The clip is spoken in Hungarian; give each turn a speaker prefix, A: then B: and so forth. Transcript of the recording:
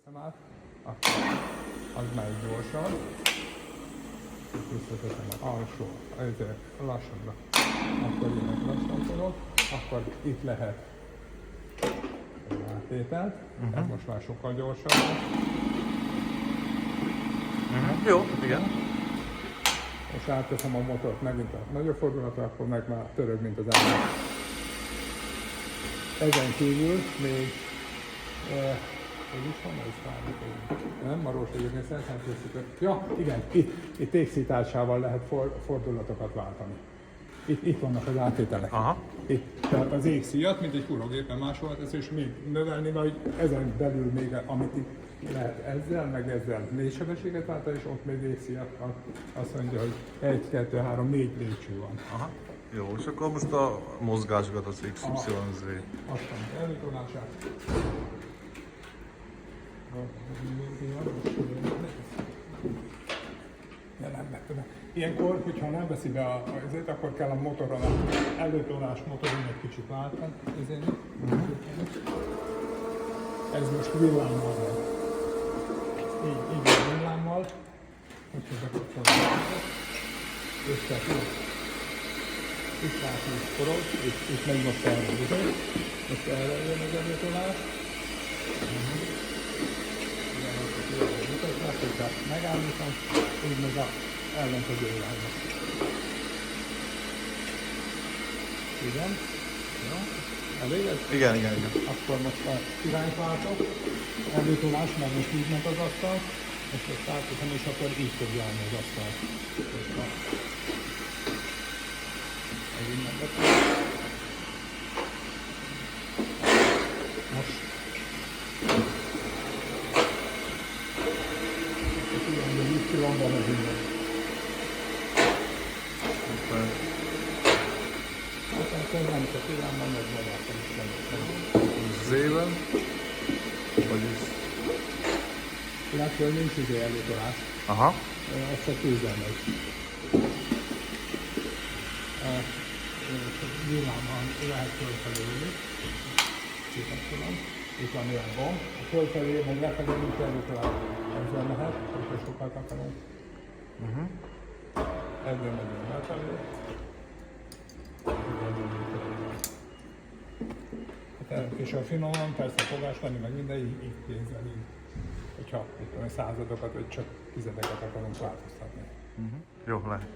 A: teszem át, akkor az megy gyorsan. Itt visszateszem az alsó, ezért lassanra. Akkor jönnek lassan forog, akkor itt lehet egy áttételt. Ez most már sokkal gyorsabb.
B: Jó, igen.
A: És átteszem a motort megint a nagyobb fordulatra, akkor meg már törög, mint az állat. Ezen kívül még hogy is van ez már? Nem, Marós egyébként szeretném készíteni. Ja, igen, itt égszításával lehet fordulatokat váltani. Itt vannak az áttételek.
B: Aha.
A: Itt, tehát az égszíjat, mint egy fúrógépen másolhat, ezt és még növelni, vagy ezen belül még, amit itt lehet ezzel, meg ezzel 4 sebességet váltani, és ott még égszíjat, azt mondja, hogy 1, 2, 3, 4 lépcső van.
B: Aha. Jó, és akkor most a mozgásokat az XYZ.
A: Aztán elindulását. Ilyenkor, hogyha nem veszi be azért, akkor kell a motoron, előtolás motoron egy kicsit váltani. Ez most villámmal van. Így a villámmal. Hogyha bekapcsolom. És tehát itt látom, hogy forog, itt megy most el a bizony. Most erre jön az előtolás. Tehát megállítom, így meg az ellentező irányba. Igen? Jó? Elég ez?
B: Igen.
A: Akkor most a irányt váltok, előtolás, mert most így ment az asztal, és ezt átlítom, és akkor így fogja állni az asztal. Megint megvettem. Most kilomban az innen. Aztán nem csak irányban megmaradtam is nem.
B: Z-ben? Vagyis?
A: Illetve nincs idő előtolás.
B: Aha.
A: Ez csak kézzel megy. Villámban lehet fölfelé ülni. Kikapcsolom. Itt van ilyen gomb. A fölfelé, meg lefelé nincs előtolás. Ezzel lehet, hogyha sokat akarunk. Ezzel megyünk lefelé. És a finoman persze fogás lenni, meg minden így kézzel így. Hogyha századokat, vagy csak tizedeket akarunk változtatni.
B: Jó, lehet.